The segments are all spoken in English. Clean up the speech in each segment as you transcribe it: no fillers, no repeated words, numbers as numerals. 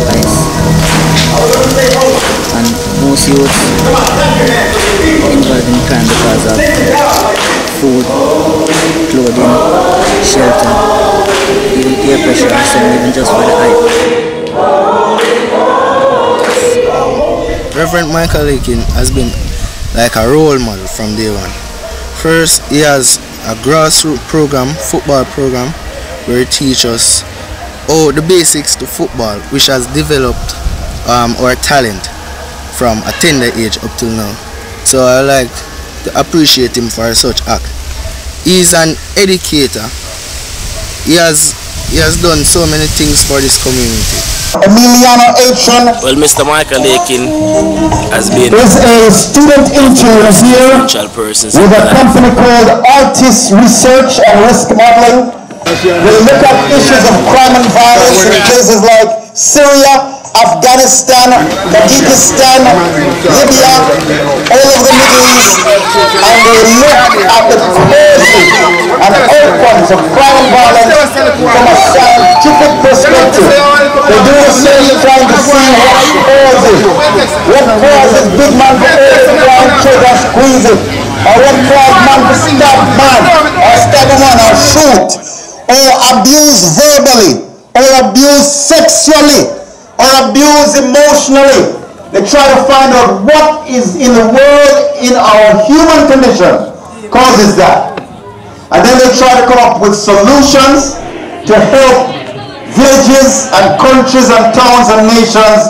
twice. And most youths involved in crime because of food, clothing, shelter, even peer pressure, and some even just for the hype. Reverend Michael Aiken has been like a role model from day one. First, he has a grassroots program, football program, where he teaches us the basics to football, which has developed our talent from a tender age up till now. So I like to appreciate him for such act. He's an educator. He has done so many things for this community. Emiliano Atron. Well, Mr. Michael Aiken has been is a student intern here with a company called Artist Research and Risk Modeling. We look at issues of crime and violence in places like Syria, Afghanistan, Tajikistan, Libya, all over the Middle East, and we look at the causes and outcomes of crime and violence from a scientific perspective. They do the same trying to see what causes big man to overclimb trigger and squeeze it, or what causes man to stab man, or stab a man, or shoot, or abuse verbally, or abuse sexually, or abuse emotionally. They try to find out what is in the world, in our human condition, causes that. And then they try to come up with solutions to help villages and countries and towns and nations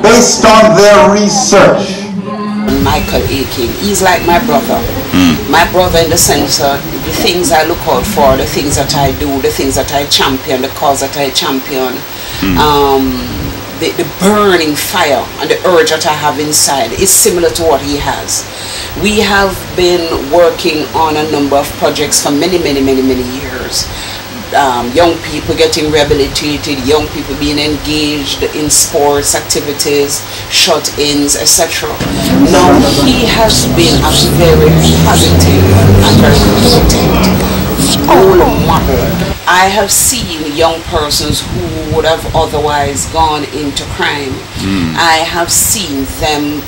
based on their research. Michael Aiken, he's like my brother. My brother in the sense of the things I look out for, the things that I do, the things that I champion, the cause that I champion. The burning fire and the urge that I have inside is similar to what he has. We have been working on a number of projects for many years. Young people getting rehabilitated, young people being engaged in sports activities, shut-ins, etc. Now he has been a very positive and very potent role model. I have seen young persons who would have otherwise gone into crime. I have seen them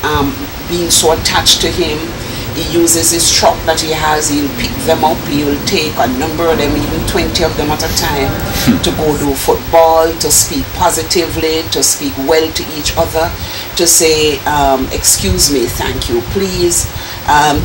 being so attached to him. He uses his truck that he has, he'll pick them up, he'll take a number of them, even 20 of them at a time, to go do football, to speak positively, to speak well to each other, to say, excuse me, thank you, please,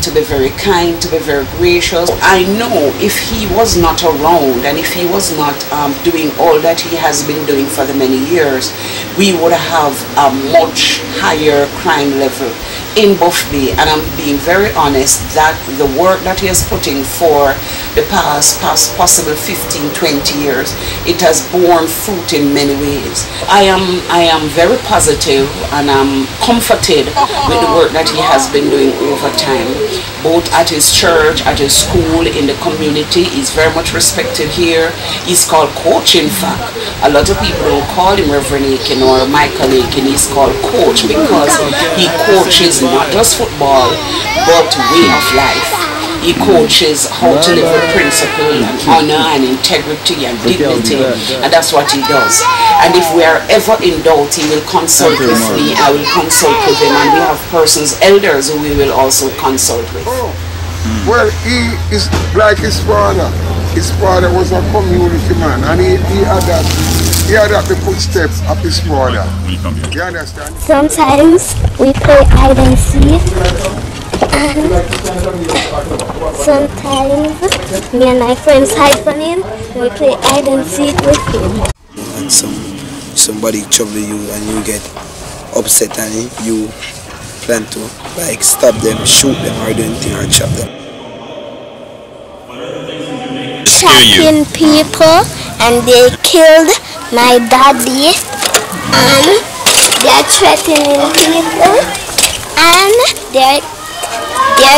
to be very kind, to be very gracious. I know if he was not around and if he was not doing all that he has been doing for the many years, we would have a much higher crime level in Buff Bay. And I'm being very honest that the work that he has put in for the past possible 15-20 years, it has borne fruit in many ways. I am very positive and I'm comforted with the work that he has been doing over time, both at his church, at his school, in the community. He's very much respected here. He's called Coach, in fact. A lot of people don't call him Reverend Aiken or Michael Aiken. He's called Coach because he coaches not just football but way of life. He coaches how to live with principle and honor and integrity and dignity, and that's what he does. And if we are ever in doubt, he will consult with me, I will consult with him, and we have persons, elders, who we will also consult with. Well, he is like his father. His father was a community man, and he had the footsteps of his father. You understand? Sometimes we play hide and seek, and sometimes me and my friends hide from him. We play hide and seek with him. And somebody trouble you and you get upset and you plan to like stab them, shoot them, or do anything, or chop them. Shocking people, and they killed my daddy, and they're threatening people, and they're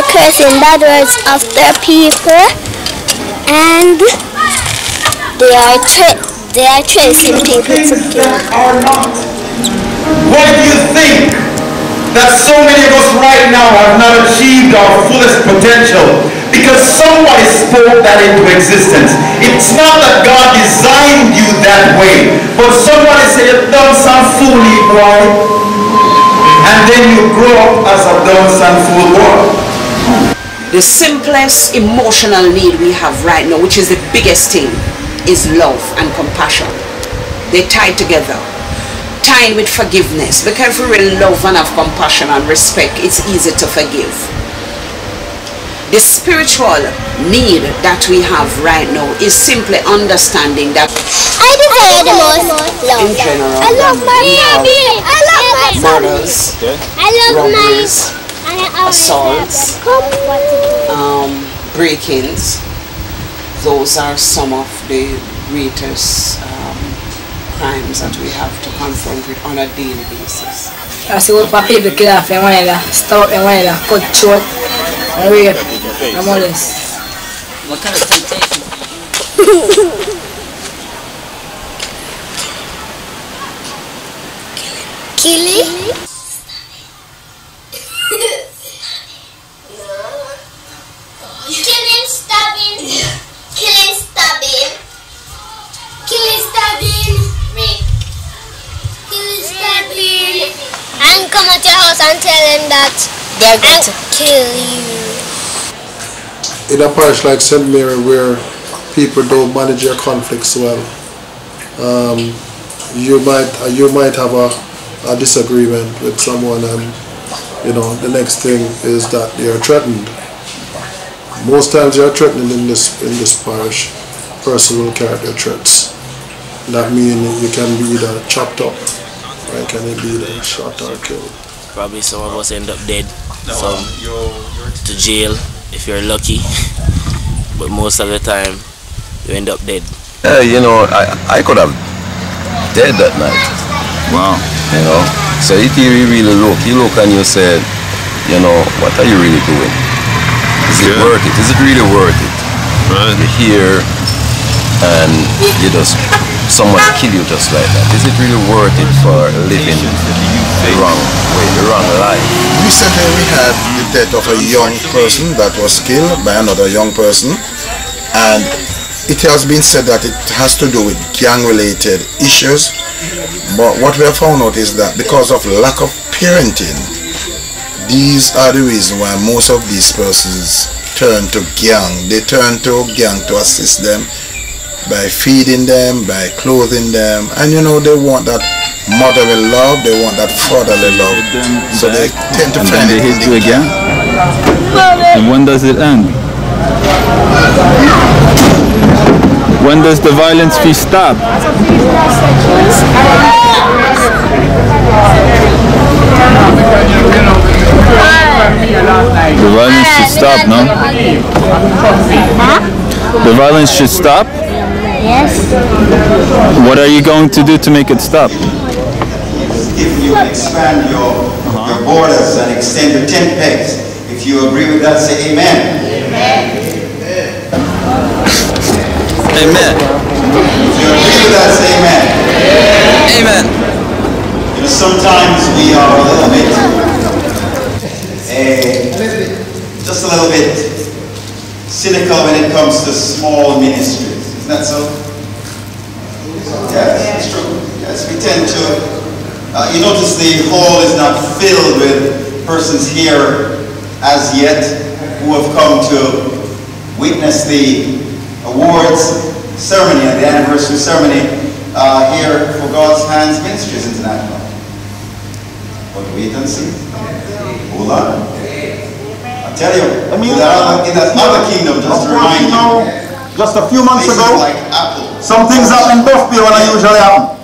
cursing bad words after people, and they are tracing people to kill. Why do you think that so many of us right now have not achieved our fullest potential? Because somebody spoke that into existence. It's not that God designed that way. But somebody say you done some fooly boy, and then you grow up as a done some fool boy. The simplest emotional need we have right now, which is the biggest thing, is love and compassion. They tie together. Tying with forgiveness. Because if we really love and have compassion and respect, it's easy to forgive. The spiritual need that we have right now is simply understanding that I desire the most love. in general, I love my baby. I love my murders, I love robberies, my assaults, break-ins. Those are some of the greatest crimes that we have to confront with on a daily basis. I see what people kill off and whatever, stop and whatever, cut short, and rape, and all this. What kind of temptation? Killing? Killing, stabbing. Killing, stabbing. Killing, stabbing. Rape. Killing, stabbing. And come at your house and tell them that they're going to kill you. In a parish like St. Mary where people don't manage their conflicts well, you might have a disagreement with someone, and the next thing is that they are threatened. Most times they are threatened in this parish. Person will carry their threats. That means you can be either chopped up or you can be either shot or killed. Probably some of us end up dead, some to jail if you're lucky, but most of the time you end up dead. I could have dead that night. Wow. So if you really look and you said, what are you really doing? Is it worth it? Is it really worth it? Right. You're here and someone kill you just like that. Is it really worth it for living the wrong way, the wrong life? Recently we had the death of a young person that was killed by another young person, and it has been said that it has to do with gang-related issues. But what we have found out is that because of lack of parenting, these are the reasons why most of these persons turn to gang. They turn to gang to assist them by feeding them, by clothing them, and they want that motherly love, they want that fatherly love, so they tend to find it in the gang. And when does it end? When does the violence be stopped? The violence should stop, no? The violence should stop? Yes. What are you going to do to make it stop? If you expand your borders and extend your tent pegs, if you agree with that, say amen. Amen. Amen. If you agree with that, say amen. Amen. Sometimes we are a little bit, just a little bit cynical when it comes to small ministries. Isn't that so? Yes, it's true. Yes, we tend to, you notice the hall is not filled with persons here as yet who have come to witness the awards ceremony and the anniversary ceremony here for God's Hands Ministries International. But wait and see. Hold on. I tell you, in that other kingdom, just to remind you, just a few months ago, like Apple, some things happen in Buffalo when I usually happen.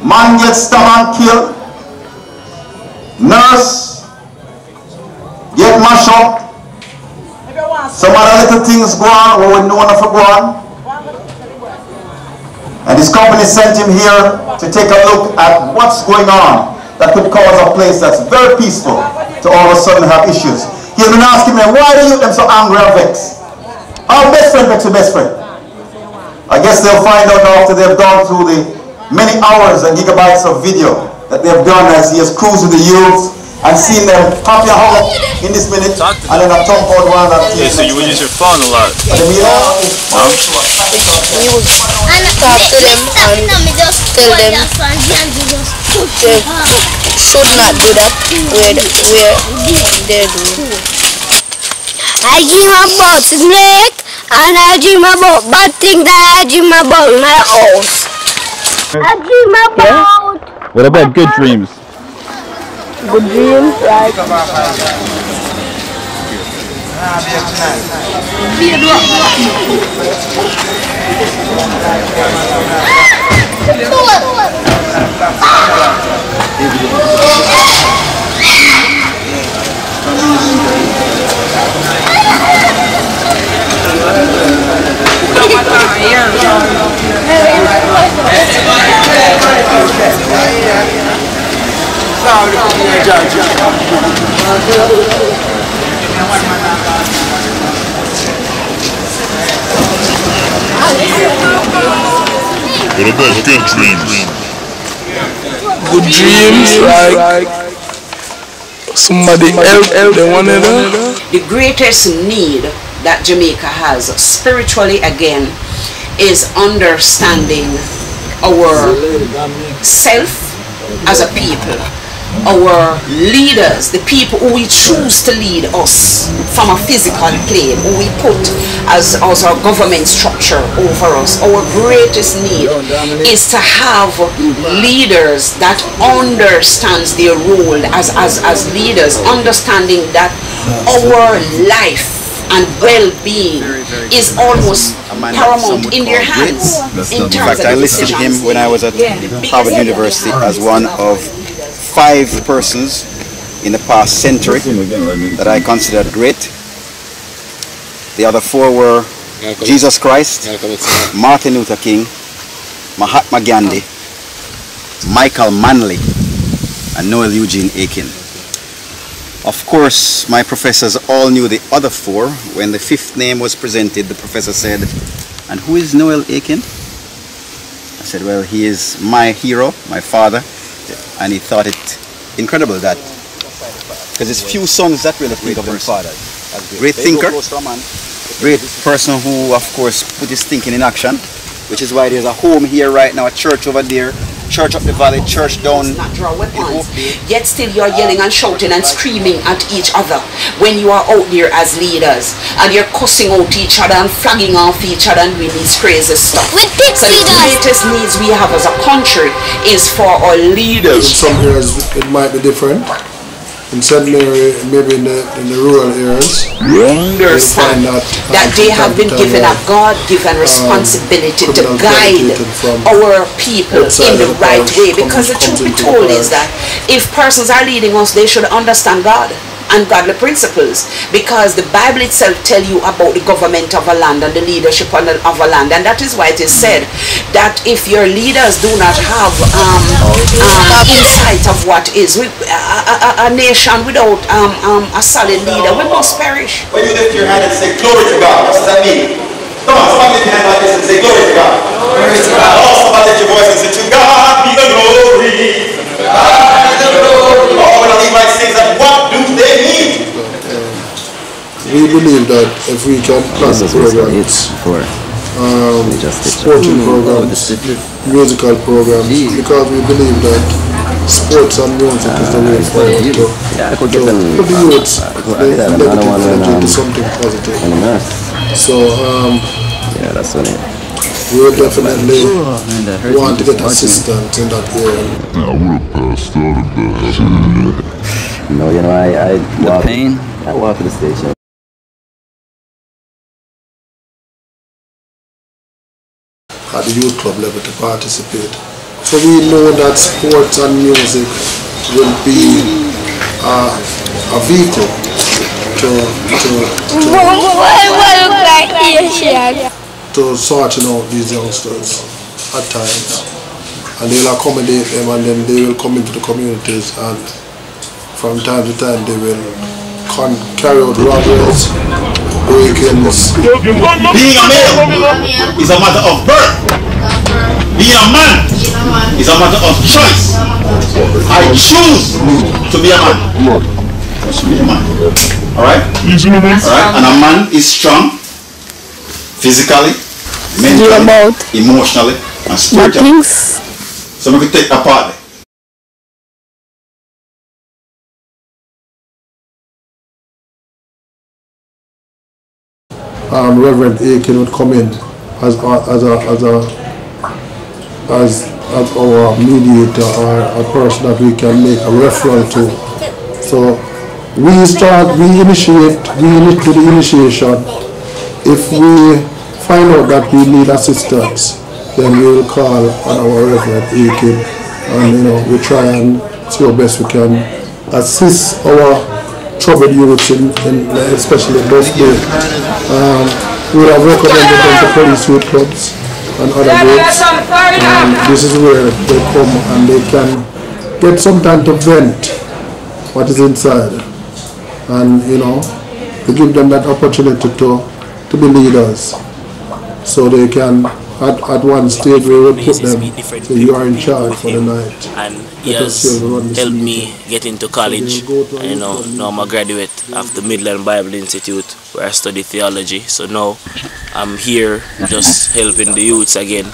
Man gets stabbed and killed. Nurse get mashed up. Some other little things go on or we know enough to go on. And this company sent him here to take a look at what's going on that could cause a place that's very peaceful to all of a sudden have issues. He's been asking me, why do you them so angry and vexed? Our best friend makes your best friend. I guess they'll find out after they've gone through the many hours and gigabytes of video that they've done as he has cruised with the youths and seen them happy and hung in this minute, and then I've talked about one of that. Okay, so you would use your phone a lot. And to them and tell them they should not do that where they're doing. I dream about snake and I dream about bad things that I dream about my house. I dream about... What about good dreams? Good dreams, right? What about good dreams? Good dreams, like somebody help the one another. The greatest need that Jamaica has spiritually again is understanding our self as a people, our leaders, the people who we choose to lead us from a physical plane, who we put as our government structure over us. Our greatest need is to have leaders that understands their role as leaders, understanding that our life and well-being is almost paramount in their hands. In fact, I listed him when I was at Harvard University as one of 5 persons in the past century that I considered great. The other 4 were Jesus Christ, Martin Luther King, Mahatma Gandhi, Michael Manley, and Noel Eugene Aiken. Of course, my professors all knew the other 4. When the 5th name was presented, the professor said, "And who is Noel Aiken?" I said, "Well, he is my hero, my father." And he thought it incredible that, because it's few sons that really think of their fathers. Great thinker, great person who, of course, put his thinking in action, which is why there's a home here right now, a church over there, church up the valley, church down. Yet still you're yelling and shouting and screaming at each other when you are out there as leaders, and you're cussing out each other and flagging off each other and doing this crazy stuff. So the greatest needs we have as a country is for our leaders. In some areas it might be different. In some areas, maybe in the rural areas, understand that they have been given a God-given responsibility to guide our people in the right way. Because the truth be told is that if persons are leading us, they should understand God and godly principles, because the Bible itself tells you about the government of a land and the leadership of a land, and that is why it is said that if your leaders do not have insight of what is a nation without a solid leader, we must perish. When you lift your hand and say glory to God, what does that mean? Come on, somebody lift your hand like this and say glory to God. Glory to God. Oh, somebody lift your voice and say, to God be the glory. Oh, when I leave my sins, what do they mean? We believe that if we can plan programs, sporting programs, musical programs, because we believe that sports and music is the way for them to put the youths, the negative energy into something positive. So, we will definitely want to get assistance in that area. No, you know, I walk to the station. At the youth club level to participate. So we know that sports and music will be a vehicle to sorting out these youngsters at times, and they'll accommodate them, and then they will come into the communities, and from time to time they will carry out robberies, break-ins. Being a male is a matter of birth. Being a man is a matter of choice. I choose to be a man. Alright? Alright? And a man is strong physically, mentally, emotionally, And straight up. Things. So we could take a part. Reverend Aiken would come in as our mediator or a person that we can make a referral to. So we initiate the initiation. If we find out that we need assistance, then we will call on our Reverend Aiken, and we try and see how best we can assist our troubled youths especially those days. We have recommended them to police youth clubs and other groups, and this is where they come and they can get some time to vent what is inside, and to give them that opportunity to be leaders, so they can at one stage we will put them, so you are in charge for the night. And he has helped me get into college, and now I'm a graduate of the Midland Bible Institute where I study theology. So now I'm here just helping the youths again,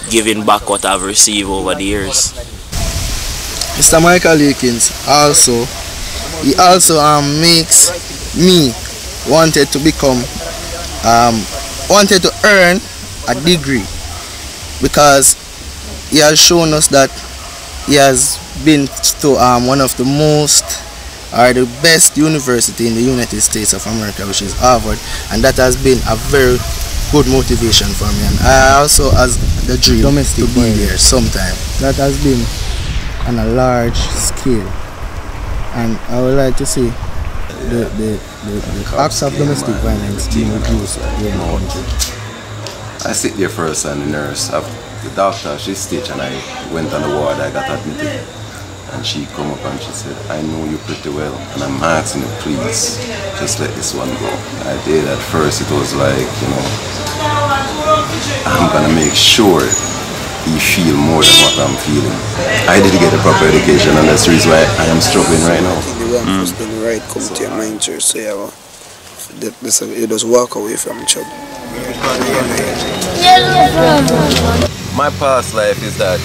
giving back what I've received over the years. Mr. Michael Akins he also makes me wanted to earn a degree, because he has shown us that he has been to one of the the best university in the United States of America, which is Harvard, and that has been a very good motivation for me. And I also has the dream to be there sometime. That has been on a large scale, and I would like to see the acts of domestic violence being reduced here in the country. I sit there first, and the nurse, the doctor, she stitched, and I went on the ward. I got admitted, and she come up and she said, "I know you pretty well, and I'm asking you, please, just let this one go." I did. At first it was like, I'm gonna make sure you feel more than what I'm feeling. I didn't get a proper education, and that's the reason why I am struggling right now. The one who's been right come to your mind, church, so you just walk away from trouble. My past life is that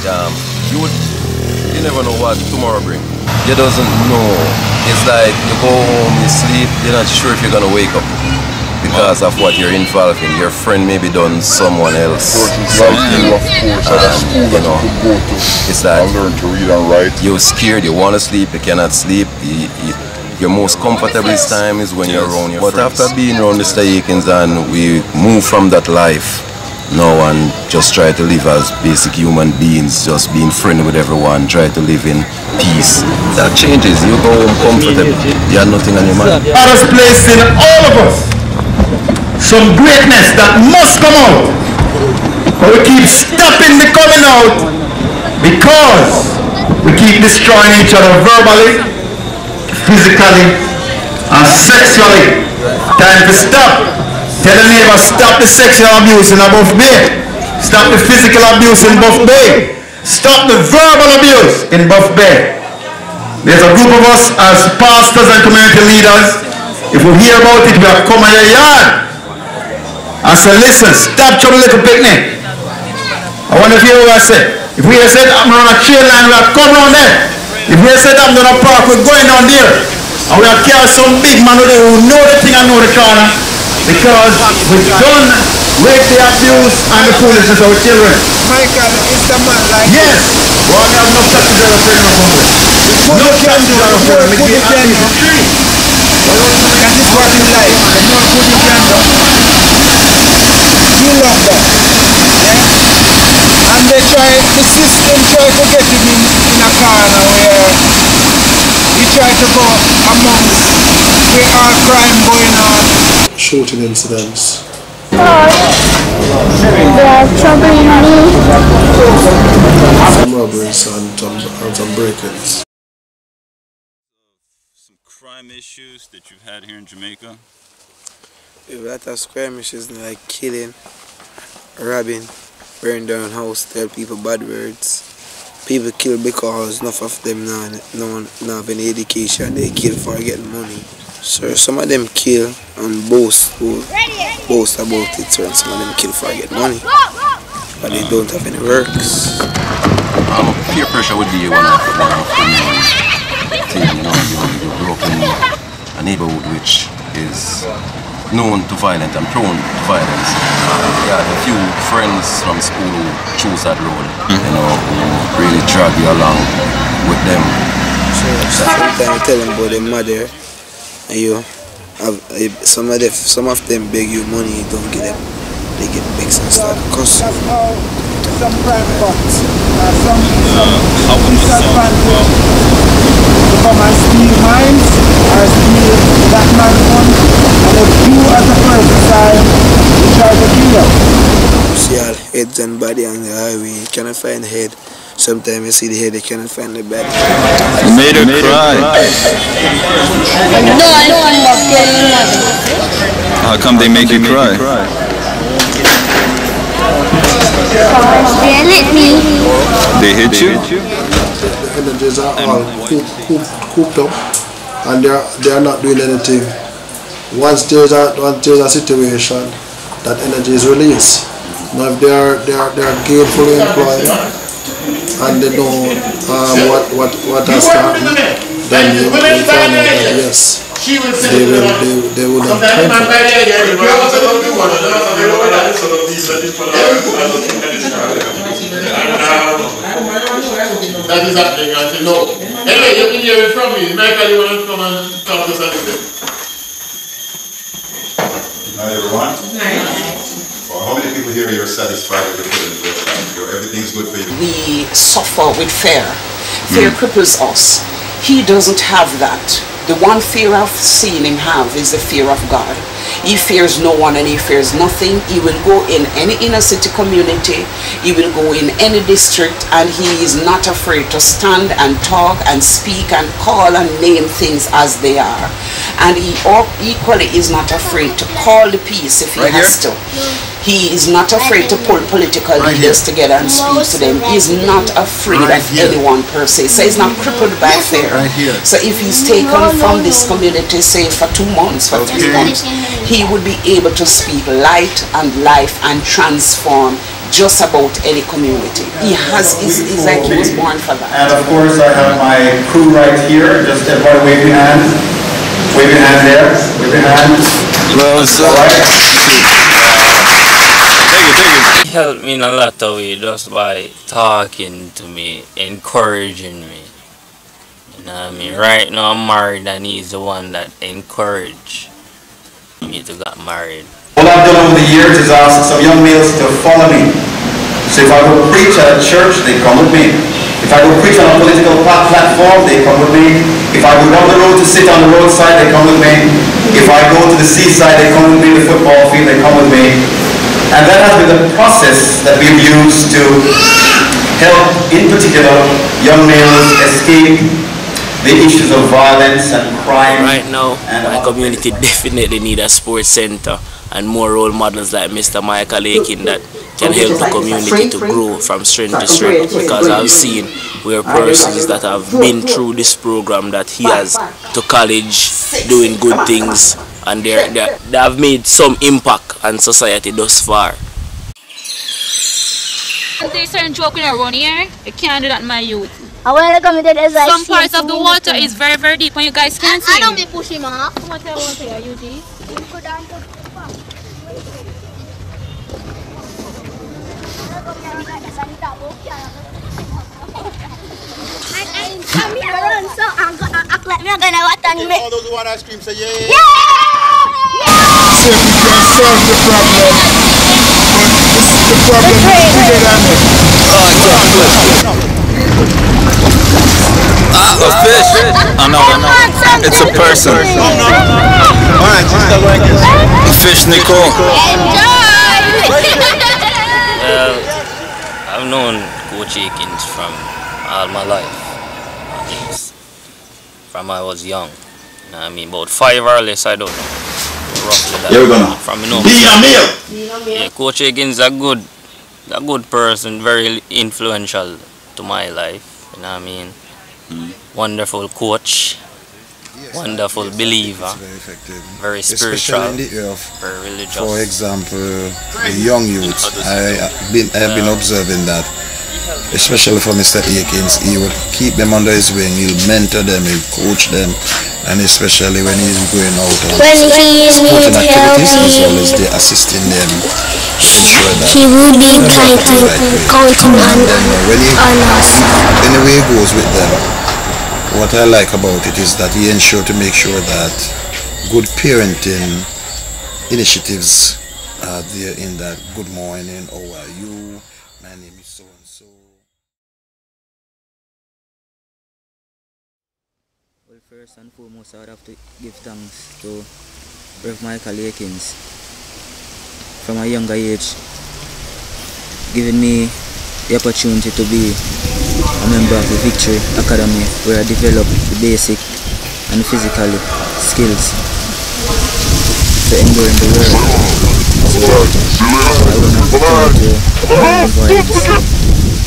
you never know what tomorrow brings. You doesn't know. It's like you go home, you sleep, you're not sure if you're gonna wake up because of what you're involved in. Your friend maybe done someone else something. It's like you're scared, you want to sleep, you cannot sleep. Your most comfortable time is when you're around your friends. But after being around Mr. Akins, and we move from that life now and just try to live as basic human beings, just being friendly with everyone, try to live in peace. That changes. You go home comfortable. You have nothing on your mind. God has placed in all of us some greatness that must come out. But we keep stopping the coming out because we keep destroying each other verbally, physically, and sexually. Time to stop. Tell the neighbor, stop the sexual abuse in Buff Bay. Stop the physical abuse in Buff Bay. Stop the verbal abuse in Buff Bay. There's a group of us as pastors and community leaders. If we hear about it, we have come in your yard and say, listen, stop trouble little picnic. I wonder if you hear what I say. If we hear said I'm on a trail line, we have come around there. If we hear said I'm on a park, we're going down there. And we have carried some big man who know the thing and know the corner. Because we've done rape, the abuse, and the foolishness of our children. Michael, is the man like yes. Well, we have no taxes out of freedom of Congress. No taxes out of freedom. We give at least free. That is what you like. The more good you can do. You love that. Yeah? And they try, the system try to get him in a corner where he try to go amongst where all crime going on. Shooting incidents. They are troubling me. Some robberies and some break-ins. Some crime issues that you've had here in Jamaica? We've had a crime issues like killing, robbing, burn down house, tell people bad words. People kill because enough of them not have any education. They kill for getting money. So some of them kill and boast about it, so some of them kill for getting money. but they don't have any works. Peer pressure would be one of the things, you know, you grew up in a neighborhood which is known to violence and prone to violence. Yeah, a few friends from school who choose that road, you know, who really drag you along with them. So sometimes you tell them about their mother, and you have some of them beg you money, you don't give them. They get vexed and start cussing. Some private box, some to come and steal mines or steal that man's money, and if you as a person decide to try to kill them. See all heads and body on the highway, you cannot find the head. Sometimes you see the head, you cannot find the body. You made her cry. No, I don't love telling nothing. How come they make you cry? They hit me. They hit you? The energies are all cooped up and they are not doing anything. Once there's a situation, that energy is released. Now if they are gainfully employed and they know what has happened, then you find out that yes, they will have time for that is happening until now. Anyway, you can hear it from me. Michael, you want to come and talk to us a little bit? Good night, everyone. Well, how many people here are satisfied with the present? Everything's good for you? We suffer with fear. Fear cripples us. He doesn't have that. The one fear I've seen him have is the fear of God. He fears no one and he fears nothing. He will go in any inner city community. He will go in any district and he is not afraid to stand and talk and speak and call and name things as they are. And he equally is not afraid to call the peace if he has to. He is not afraid to pull political leaders together and speak to them. He is not afraid of anyone per se. So he's not crippled by fear. So if he's taken from this community, say for 2 months, for 3 months, he would be able to speak light and life and transform just about any community. He has, he's like he was born for that. And of course I have my crew right here. Just everybody wave your hand. Wave your hand there. Wave your hand. Well, so He helped me in a lot of ways just by talking to me, encouraging me. You know what I mean? Right now I'm married and he's the one that encouraged me to get married. What I've done over the years is ask some young males to follow me. So if I go preach at a church, they come with me. If I go preach on a political platform, they come with me. If I go down the road to sit on the roadside, they come with me. If I go to the seaside, they come with me. The football field, they come with me. And that has been the process that we've used to help, in particular, young males escape the issues of violence and crime. Right now, my community definitely need a sports center and more role models like Mr. Michael Aiken that can help the community to grow from strength to strength, because I've seen where persons that have been through this program that he has to college doing good things and they have made some impact on society thus far. There's certain joke in around here, you can't do that in my youth. Some parts of the water is very, very deep and you guys can't swim. I don't be pushing off. What I want to hear, UG? All those who want ice cream say yeah. So we can solve the problem, but the problem is bigger than it. A fish! Oh no, it's a person. A fish, Nicole. Well, I've known Coach Aikens from all my life. From I was young. You know what I mean? About 5 or less, I don't know. Roughly that. Here we go. From you know, yeah, Coach Aikens is a good person, very influential to my life. You know what I mean? Wonderful coach. wonderful believer, very spiritual, especially in the area of, very religious. for example, the young youth. I have been observing that, especially for Mr. Akins, he would keep them under his wing, he'll mentor them, he'll coach them, and especially when he's going out on sporting activities, he's always there assisting them. He would be counting on us. Anyway he goes with them. What I like about it is that he ensures to make sure that good parenting initiatives are there in that. Good morning, how are you? My name is so and so. Well, first and foremost, I would have to give thanks to Rev. Michael Akins from a younger age, giving me the opportunity to be a member of the Victory Academy, where I develop the basic and physical skills to endure in the world. So I will not return to violence.